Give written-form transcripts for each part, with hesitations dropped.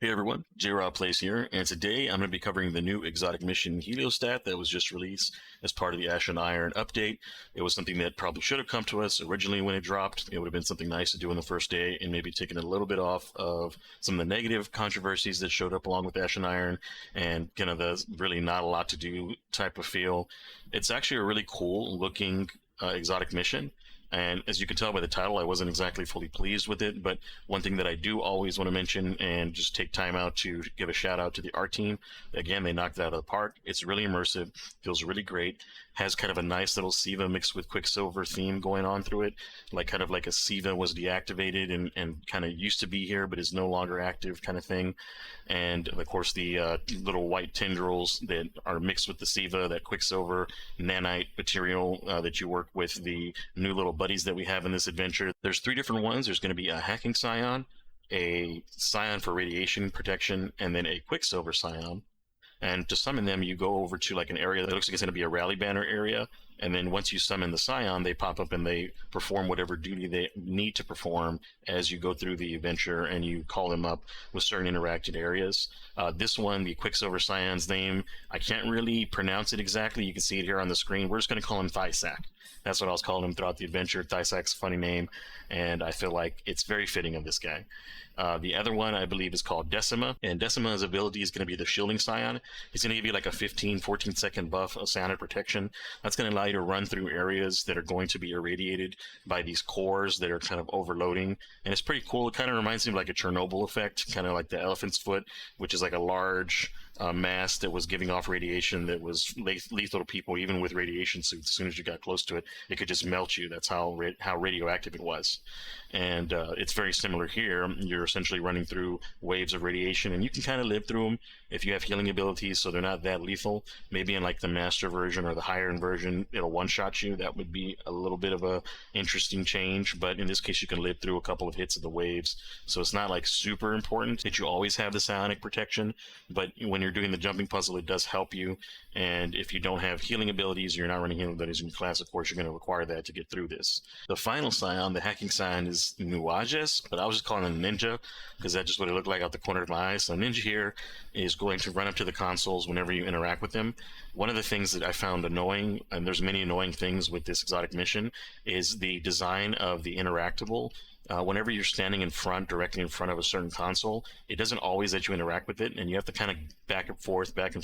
Hey everyone, J-Rob Plays here, and today I'm going to be covering the new Exotic Mission Heliostat that was just released as part of the Ash and Iron update. It was something that probably should have come to us originally when it dropped. It would have been something nice to do on the first day and maybe taken a little bit off of some of the negative controversies that showed up along with Ash and Iron and kind of the really not a lot to do type of feel. It's actually a really cool looking exotic mission. And as you can tell by the title, I wasn't exactly fully pleased with it. But one thing that I do always want to mention and just take time out to give a shout out to the art team. Again, they knocked it out of the park. It's really immersive, feels really great, has kind of a nice little Siva mixed with Quicksilver theme going on through it. Like kind of like a Siva was deactivated and kind of used to be here, but is no longer active kind of thing. And of course, the little white tendrils that are mixed with the Siva, that Quicksilver nanite material that you work with the new little buddies that we have in this adventure. There's three different ones. There's going to be a hacking scion, a scion for radiation protection, and then a Quicksilver scion. And to summon them, you go over to like an area that looks like it's going to be a rally banner area. And then once you summon the scion, they pop up and they perform whatever duty they need to perform as you go through the adventure, and you call them up with certain interacted areas. This one, the Quicksilver scion's name, I can't really pronounce it exactly. You can see it here on the screen. We're just going to call him Thysac. That's what I was calling him throughout the adventure. Thysac's a funny name, and I feel like it's very fitting of this guy. The other one, I believe, is called Decima, and Decima's ability is going to be the Shielding Scion. He's going to give you like a 14 second buff of psionic protection. That's going to allow you to run through areas that are going to be irradiated by these cores that are kind of overloading, and it's pretty cool. It kind of reminds me of like a Chernobyl effect, kind of like the elephant's foot, which is like a large mass that was giving off radiation that was lethal to people, even with radiation suits. As soon as you got close to it, it could just melt you. That's how radioactive it was. And it's very similar here. You're essentially running through waves of radiation, and you can kind of live through them if you have healing abilities, so they're not that lethal. Maybe in like the master version or the higher end version, it'll one-shot you. That would be a little bit of a interesting change, but in this case, you can live through a couple of hits of the waves. So it's not like super important that you always have the psionic protection, but when you're doing the jumping puzzle, it does help you. And if you don't have healing abilities, you're not running healing abilities in your class, of course, you're going to require that to get through this. The final scion, the hacking scion, is Nuages, but I was just calling him Ninja because that's just what it looked like out the corner of my eye. So Ninja here is going to run up to the consoles whenever you interact with them. One of the things that I found annoying, and there's many annoying things with this exotic mission, is the design of the interactable. Whenever you're standing in front, directly in front of a certain console, it doesn't always let you interact with it, and you have to kind of back and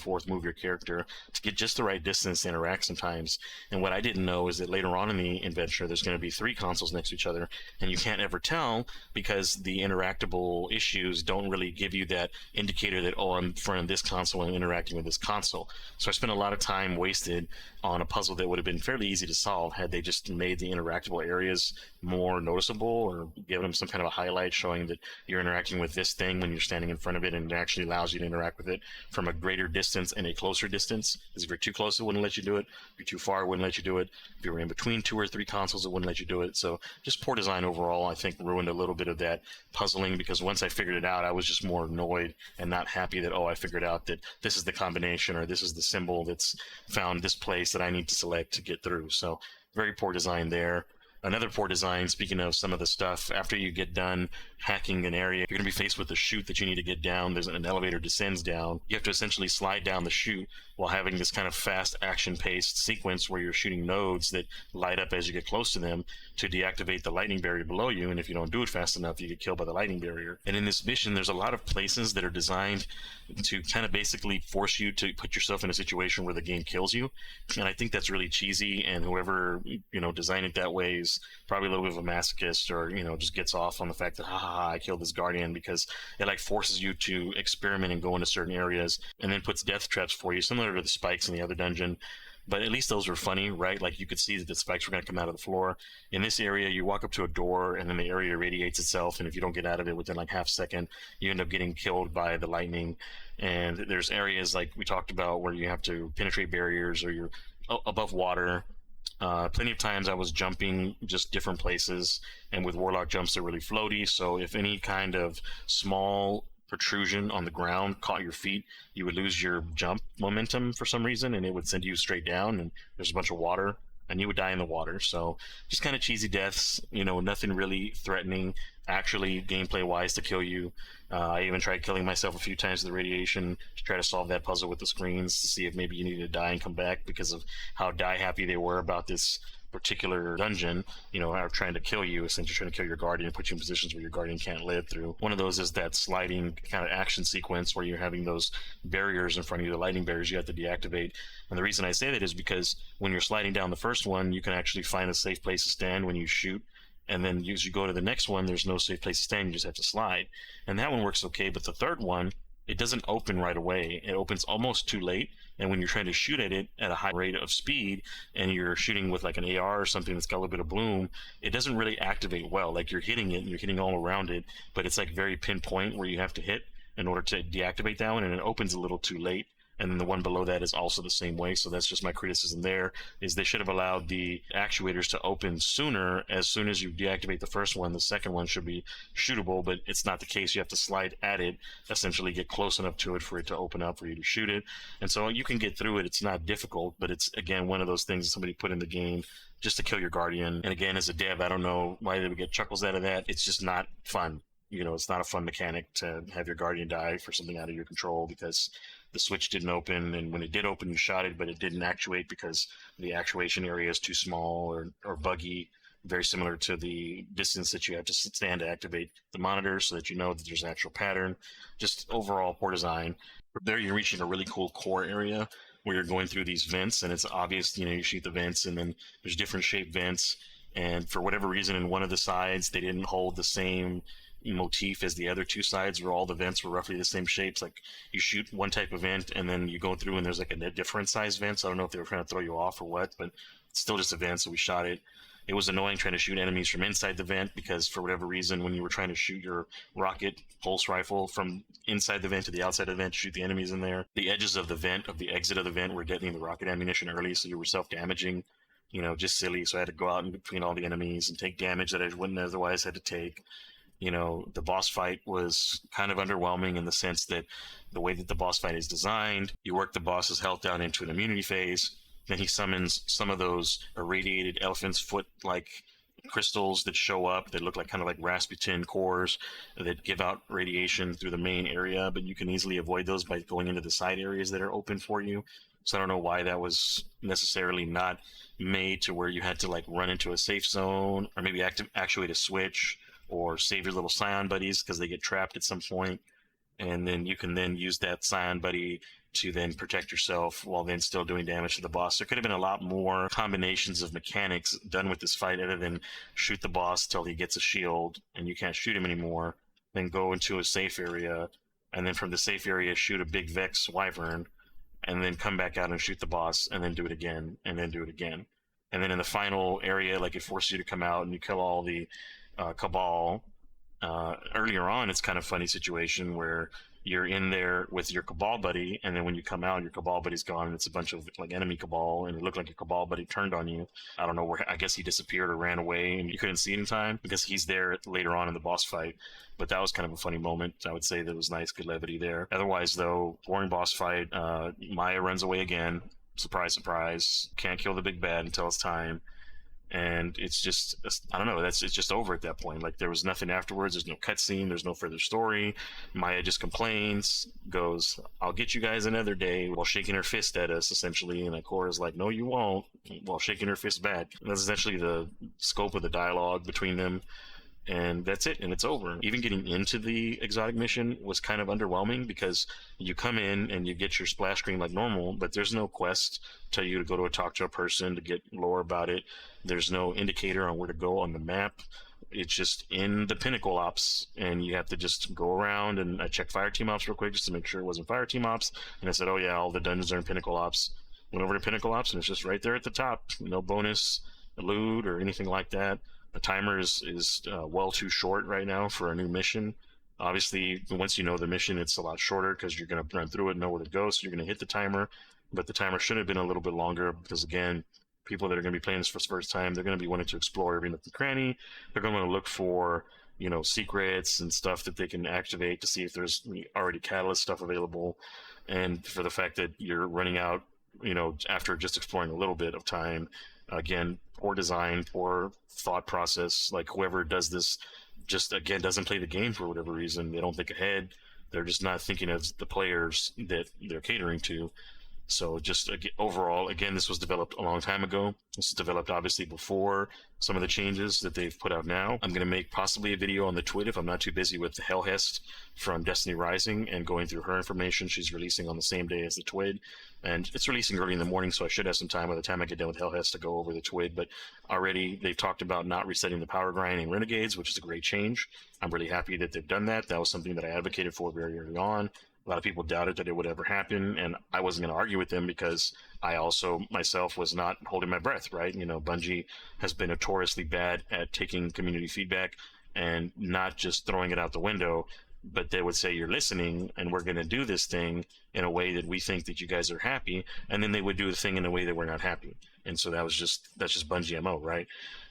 forth, move your character to get just the right distance to interact sometimes. And what I didn't know is that later on in the adventure, there's going to be three consoles next to each other, and you can't ever tell because the interactable issues don't really give you that indicator that, oh, I'm in front of this console and interacting with this console. So I spent a lot of time wasted on a puzzle that would have been fairly easy to solve had they just made the interactable areas more noticeable, or given them some kind of a highlight showing that you're interacting with this thing when you're standing in front of it, and it actually allows you to interact with it from a greater distance and a closer distance. Because if you're too close, it wouldn't let you do it. If you're too far, it wouldn't let you do it. If you were in between two or three consoles, it wouldn't let you do it. So just poor design overall, I think, ruined a little bit of that puzzling, because once I figured it out, I was just more annoyed and not happy that, oh, I figured out that this is the combination or this is the symbol that's found this place that I need to select to get through. So very poor design there. Another poor design, speaking of some of the stuff, after you get done hacking an area, you're going to be faced with a chute that you need to get down. There's an elevator descends down. You have to essentially slide down the chute while having this kind of fast action-paced sequence where you're shooting nodes that light up as you get close to them to deactivate the lightning barrier below you, and if you don't do it fast enough, you get killed by the lightning barrier. And in this mission, there's a lot of places that are designed to kind of basically force you to put yourself in a situation where the game kills you, and I think that's really cheesy, and whoever, designed it that way is probably a little bit of a masochist, or, just gets off on the fact that, I killed this guardian, because it like forces you to experiment and go into certain areas and then puts death traps for you, similar to the spikes in the other dungeon. But at least those were funny, right? Like you could see that the spikes were going to come out of the floor. In this area, you walk up to a door and then the area irradiates itself, and if you don't get out of it within like half a second, you end up getting killed by the lightning. And there's areas like we talked about where you have to penetrate barriers, or you're above water. Plenty of times I was jumping just different places, and with warlock jumps they're really floaty, so if any kind of small protrusion on the ground caught your feet, you would lose your jump momentum for some reason, and it would send you straight down, and there's a bunch of water and you would die in the water. So just kind of cheesy deaths, nothing really threatening actually gameplay wise to kill you. I even tried killing myself a few times with the radiation to try to solve that puzzle with the screens to see if maybe you needed to die and come back because of how die happy they were about this particular dungeon, are trying to kill you, essentially trying to kill your guardian, put you in positions where your guardian can't live through. One of those is that sliding kind of action sequence where you're having those barriers in front of you, the lighting barriers you have to deactivate. And the reason I say that is because when you're sliding down the first one, you can actually find a safe place to stand when you shoot. And then as you go to the next one, there's no safe place to stand. You just have to slide. And that one works okay. But the third one, it doesn't open right away. It opens almost too late. And when you're trying to shoot at it at a high rate of speed and you're shooting with like an AR or something that's got a little bit of bloom, it doesn't really activate well. Like you're hitting it and you're hitting all around it, but it's like very pinpoint where you have to hit in order to deactivate that one, and it opens a little too late. And then the one below that is also the same way. So that's just my criticism there, is they should have allowed the actuators to open sooner. As soon as you deactivate the first one, the second one should be shootable, but it's not the case. You have to slide at it, essentially get close enough to it for it to open up for you to shoot it. And so you can get through it. It's not difficult, but it's, again, one of those things that somebody put in the game just to kill your guardian. And again, as a dev, I don't know why they would get chuckles out of that. It's just not fun. It's not a fun mechanic to have your guardian die for something out of your control because the switch didn't open, and when it did open, you shot it, but it didn't actuate because the actuation area is too small or buggy, very similar to the distance that you have to stand to activate the monitor so that you know that there's an actual pattern. Just overall poor design. From there, you're reaching a really cool core area where you're going through these vents, and it's obvious, you shoot the vents, and then there's different shaped vents, and for whatever reason, in one of the sides, they didn't hold the same motif as the other two sides where all the vents were roughly the same shapes. Like you shoot one type of vent and then you go through and there's like a different size vent. So I don't know if they were trying to throw you off or what, but it's still just a vent. So we shot it. It was annoying trying to shoot enemies from inside the vent because for whatever reason, when you were trying to shoot your rocket pulse rifle from inside the vent to the outside of the vent to shoot the enemies in there, the edges of the vent, of the exit of the vent, were detonating the rocket ammunition early, so you were self-damaging, just silly. So I had to go out in between all the enemies and take damage that I wouldn't otherwise had to take. The boss fight was kind of underwhelming in the sense that the way that the boss fight is designed, you work the boss's health down into an immunity phase, then he summons some of those irradiated elephant's foot-like crystals that show up that look like kind of like Rasputin cores that give out radiation through the main area, but you can easily avoid those by going into the side areas that are open for you. So I don't know why that was necessarily not made to where you had to like run into a safe zone or maybe actuate a switch or save your little Scion buddies because they get trapped at some point, and then you can then use that Scion buddy to then protect yourself while then still doing damage to the boss. There could have been a lot more combinations of mechanics done with this fight other than shoot the boss till he gets a shield and you can't shoot him anymore, then go into a safe area, and then from the safe area shoot a big Vex Wyvern, and then come back out and shoot the boss, and then do it again, and then do it again. And then in the final area, like it forces you to come out and you kill all the Cabal. Earlier on, it's kind of funny situation where you're in there with your Cabal buddy, and then when you come out, your Cabal buddy's gone, and it's a bunch of like enemy Cabal, and it looked like your Cabal buddy turned on you. I don't know where. I guess he disappeared or ran away, and you couldn't see him in time because he's there later on in the boss fight. But that was kind of a funny moment. I would say that was nice, good levity there. Otherwise, though, boring boss fight. Maya runs away again. Surprise, surprise. Can't kill the big bad until it's time. And it's just, I don't know, it's just over at that point. Like there was nothing afterwards. There's no cutscene, there's no further story. Maya just complains, goes, I'll get you guys another day, while shaking her fist at us essentially, and Ikora's like, no you won't, while shaking her fist back. And that's essentially the scope of the dialogue between them, and that's it, and it's over. Even getting into the exotic mission was kind of underwhelming because you come in and you get your splash screen like normal, but there's no quest tell you to go to talk to a person to get lore about it. There's no indicator on where to go on the map. It's just in the Pinnacle Ops, and you have to just go around. And I checked Fire Team Ops real quick just to make sure it wasn't Fire Team Ops, and I said, oh yeah, all the dungeons are in Pinnacle Ops. Went over to Pinnacle Ops, and it's just right there at the top. No bonus loot or anything like that. The timer is well too short right now for a new mission. Obviously, once you know the mission, it's a lot shorter because you're going to run through it and know where to go, so you're going to hit the timer. But the timer should have been a little bit longer because, again, people that are going to be playing this for the first time, they're going to be wanting to explore every nook and cranny. They're going to want to look for, secrets and stuff that they can activate to see if there's already catalyst stuff available. And for the fact that you're running out, after just exploring a little bit of time, Again, poor design, poor thought process. Like whoever does this just again doesn't play the game for whatever reason. They don't think ahead. They're just not thinking of the players that they're catering to. So just overall, again, this was developed a long time ago. This was developed obviously before some of the changes that they've put out now. I'm going to make possibly a video on the TWID if I'm not too busy with the Hellhest from Destiny Rising and going through her information. She's releasing on the same day as the TWID, and it's releasing early in the morning, so I should have some time by the time I get done with Hellhest to go over the TWID. But already they've talked about not resetting the power grind in Renegades, which is a great change. I'm really happy that they've done that. That was something that I advocated for very early on. A lot of people doubted that it would ever happen, and I wasn't going to argue with them because I also myself was not holding my breath, right? You know, Bungie has been notoriously bad at taking community feedback and not just throwing it out the window, but they would say, you're listening and we're going to do this thing in a way that we think that you guys are happy, and then they would do the thing in a way that we're not happy. And so that's just Bungie MO, right?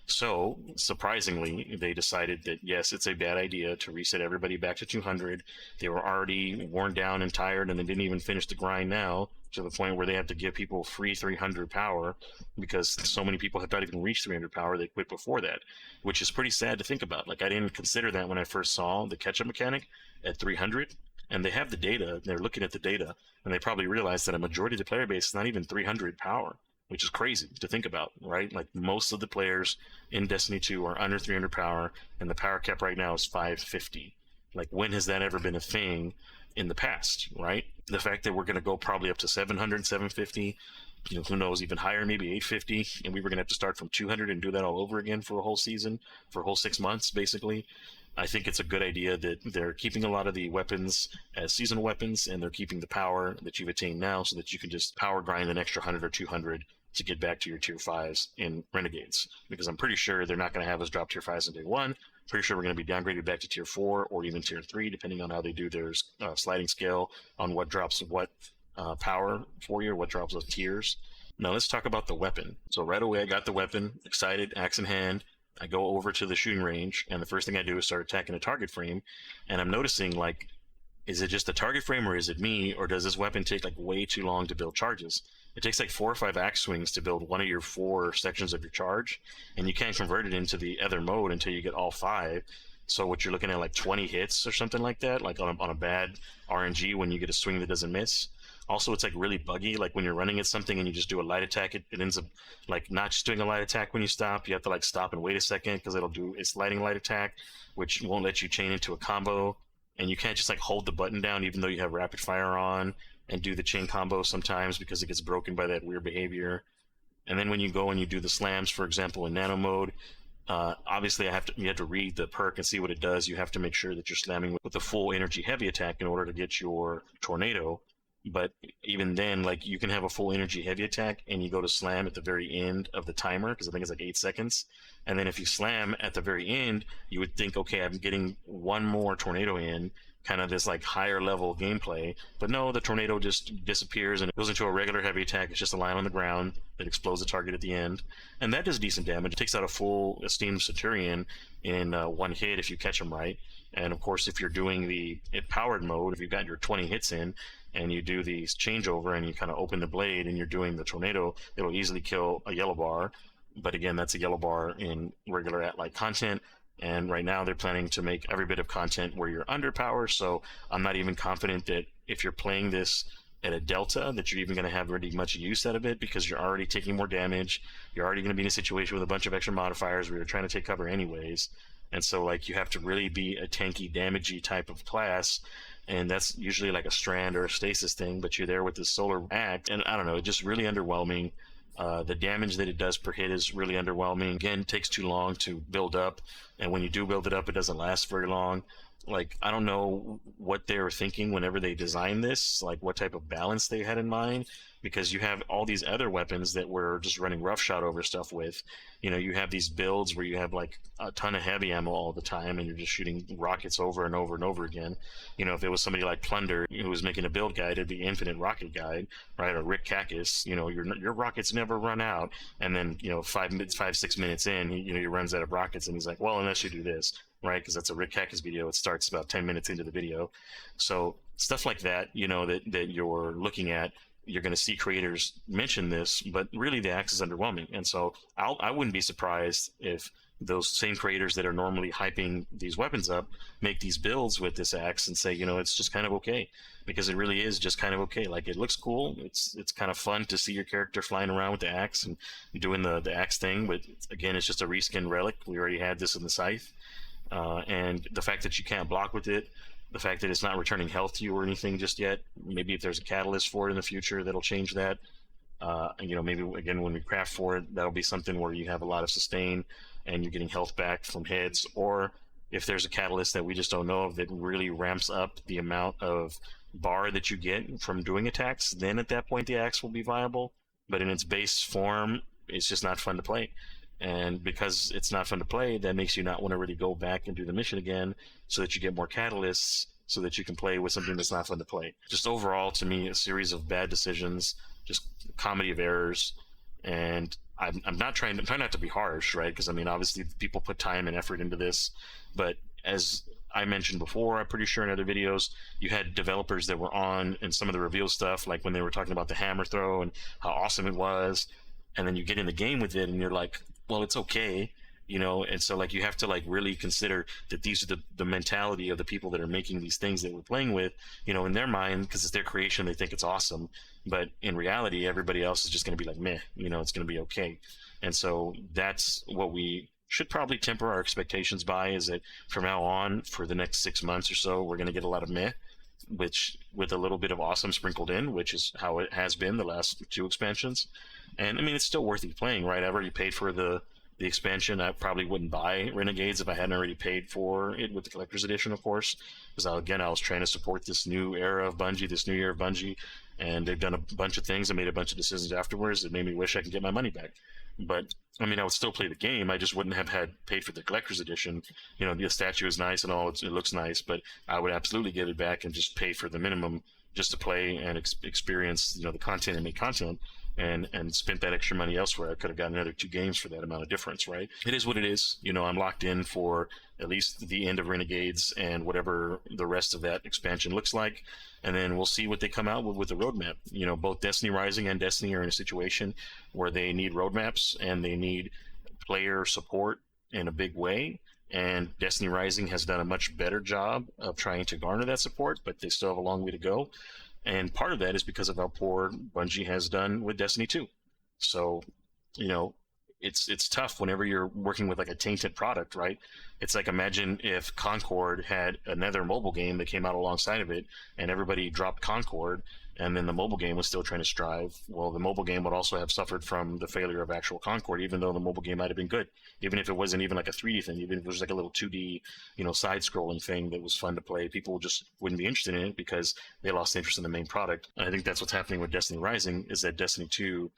So surprisingly, they decided that yes, it's a bad idea to reset everybody back to 200. They were already worn down and tired, and they didn't even finish the grind now, to the point where they have to give people free 300 power because so many people have not even reached 300 power. They quit before that, which is pretty sad to think about. Like, I didn't consider that when I first saw the catch-up mechanic at 300, and they have the data. They're looking at the data, and they probably realized that a majority of the player base is not even 300 power, which is crazy to think about, right? Like, most of the players in Destiny 2 are under 300 power, and the power cap right now is 550. Like, when has that ever been a thing in the past, right? The fact that we're going to go probably up to 700, 750, you know, who knows, even higher, maybe 850, and we were going to have to start from 200 and do that all over again for a whole season, for a whole 6 months, basically. I think it's a good idea that they're keeping a lot of the weapons as seasonal weapons, and they're keeping the power that you've attained now so that you can just power grind an extra 100 or 200 to get back to your tier 5s in Renegades. Because I'm pretty sure they're not going to have us drop tier 5s on day 1. Pretty sure we're going to be downgraded back to tier 4 or even tier 3, depending on how they do their sliding scale on what drops what power for you, or what drops those tiers. Now let's talk about the weapon. So right away I got the weapon, excited, axe in hand. I go over to the shooting range, and the first thing I do is start attacking a target frame, and I'm noticing, like, is it just the target frame, or is it me, or does this weapon take like way too long to build charges? It takes like 4 or 5 axe swings to build one of your 4 sections of your charge, and you can't convert it into the other mode until you get all 5. So what you're looking at, like 20 hits or something like that, like on a bad RNG when you get a swing that doesn't miss. Also, it's like really buggy. Like when you're running at something and you just do a light attack, it ends up like not just doing a light attack when you stop. You have to like stop and wait a second because it'll do its lighting light attack, which won't let you chain into a combo. And you can't just like hold the button down even though you have rapid fire on and do the chain combo sometimes because it gets broken by that weird behavior. And then when you go and you do the slams, for example, in nano mode, obviously you have to read the perk and see what it does. You have to make sure that you're slamming with the full energy heavy attack in order to get your tornado. But even then, like, you can have a full energy heavy attack and you go to slam at the very end of the timer, because I think it's like 8 seconds. And then if you slam at the very end, you would think, okay, I'm getting one more tornado in, kind of this like higher level gameplay. But no, the tornado just disappears and it goes into a regular heavy attack. It's just a line on the ground that explodes the target at the end. And that does decent damage. It takes out a full esteemed Centurion in one hit if you catch him right. And of course, if you're doing the powered mode, if you've got your 20 hits in, and you do the changeover and you kind of open the blade and you're doing the tornado, it'll easily kill a yellow bar. But again, that's a yellow bar in regular at-like content. And right now they're planning to make every bit of content where you're under power. So I'm not even confident that if you're playing this at a delta that you're even going to have really much use out of it, because you're already taking more damage. You're already going to be in a situation with a bunch of extra modifiers where you're trying to take cover anyways. And so like you have to really be a tanky, damagey type of class. And that's usually like a strand or a stasis thing, but you're there with this solar act, and I don't know, it's just really underwhelming. The damage that it does per hit is really underwhelming. Again, it takes too long to build up, and when you do build it up, it doesn't last very long. Like, I don't know what they were thinking whenever they designed this, like what type of balance they had in mind, because you have all these other weapons that we're just running roughshod over stuff with. You know, you have these builds where you have like a ton of heavy ammo all the time and you're just shooting rockets over and over and over again. You know, if it was somebody like Plunder who was making a build guide, it'd be infinite rocket guide, right? Or Rick Kakis, you know, your rockets never run out. And then, you know, 6 minutes in, he runs out of rockets and he's like, well, unless you do this, right? Because that's a Rick Kakis video. It starts about 10 minutes into the video. So stuff like that, you know, that you're looking at you're going to see creators mention this, but really the axe is underwhelming. And so I wouldn't be surprised if those same creators that are normally hyping these weapons up make these builds with this axe and say, it's just kind of okay, because it really is just kind of okay. Like, it looks cool. It's kind of fun to see your character flying around with the axe and doing the axe thing. But again, it's just a reskin relic. We already had this in the scythe. And the fact that you can't block with it, the fact that it's not returning health to you or anything just yet, maybe if there's a catalyst for it in the future that'll change that. Maybe again when we craft for it, that'll be something where you have a lot of sustain and you're getting health back from hits, or if there's a catalyst that we just don't know of that really ramps up the amount of bar that you get from doing attacks, then at that point the axe will be viable. But in its base form, it's just not fun to play. And because it's not fun to play, that makes you not want to really go back and do the mission again, so that you get more catalysts, so that you can play with something that's not fun to play. Just overall, to me, a series of bad decisions, just comedy of errors. And I'm not trying not to be harsh, right? Because I mean, obviously people put time and effort into this, but as I mentioned before, I'm pretty sure in other videos, you had developers that were on and some of the reveal stuff, like when they were talking about the hammer throw and how awesome it was, and then you get in the game with it and you're like, well, it's okay, and so like you have to like really consider that these are the mentality of the people that are making these things that we're playing with, in their mind, because it's their creation, they think it's awesome, but in reality everybody else is just going to be like, meh, it's going to be okay. And so that's what we should probably temper our expectations by, is that from now on, for the next 6 months or so, we're going to get a lot of meh, which with a little bit of awesome sprinkled in, which is how it has been the last 2 expansions. And I mean, it's still worth playing, right? I've already paid for the expansion. I probably wouldn't buy Renegades if I hadn't already paid for it with the collector's edition, of course, because I was trying to support this new era of Bungie, this new year of Bungie, and they've done a bunch of things and made a bunch of decisions afterwards that made me wish I could get my money back. But I mean, I would still play the game. I just wouldn't have had paid for the collector's edition. The statue is nice and all; it looks nice, but I would absolutely give it back and just pay for the minimum just to play and experience, the content and make content. And spent that extra money elsewhere. I could have gotten another 2 games for that amount of difference, right? It is what it is. I'm locked in for at least the end of Renegades and whatever the rest of that expansion looks like. And then we'll see what they come out with the roadmap. Both Destiny Rising and Destiny are in a situation where they need roadmaps and they need player support in a big way. And Destiny Rising has done a much better job of trying to garner that support, but they still have a long way to go. And part of that is because of how poor Bungie has done with Destiny 2. So, it's tough whenever you're working with like a tainted product, right? It's like, imagine if Concord had another mobile game that came out alongside of it, and everybody dropped Concord, and then the mobile game was still trying to strive. Well, the mobile game would also have suffered from the failure of actual Concord, even though the mobile game might have been good. Even if it wasn't even like a 3D thing, even if it was like a little 2D, side-scrolling thing that was fun to play, people just wouldn't be interested in it because they lost interest in the main product. And I think that's what's happening with Destiny Rising, is that Destiny 2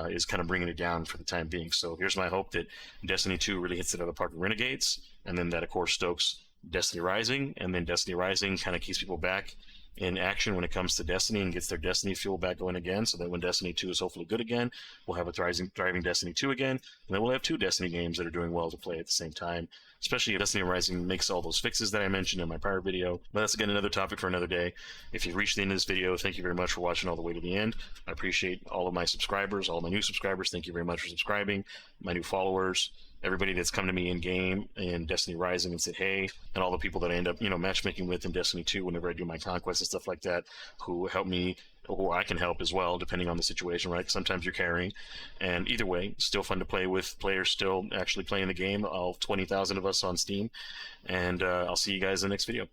is kind of bringing it down for the time being. So here's my hope that Destiny 2 really hits it out of the park with Renegades, and then that, of course, stokes Destiny Rising, and then Destiny Rising kind of keeps people back in action when it comes to Destiny and gets their Destiny fuel back going again, so that when Destiny 2 is hopefully good again, we'll have a thriving Destiny 2 again, and then we'll have 2 Destiny games that are doing well to play at the same time, especially if Destiny Rising makes all those fixes that I mentioned in my prior video. But that's, again, another topic for another day. If you've reached the end of this video, thank you very much for watching all the way to the end. I appreciate all of my subscribers, all of my new subscribers. Thank you very much for subscribing. My new followers, everybody that's come to me in game in Destiny Rising and said hey, and all the people that I end up matchmaking with in Destiny 2 whenever I do my conquests and stuff like that, who help me, or I can help as well depending on the situation, right? Sometimes you're carrying, and either way, still fun to play with players still actually playing the game, all 20,000 of us on Steam. And I'll see you guys in the next video.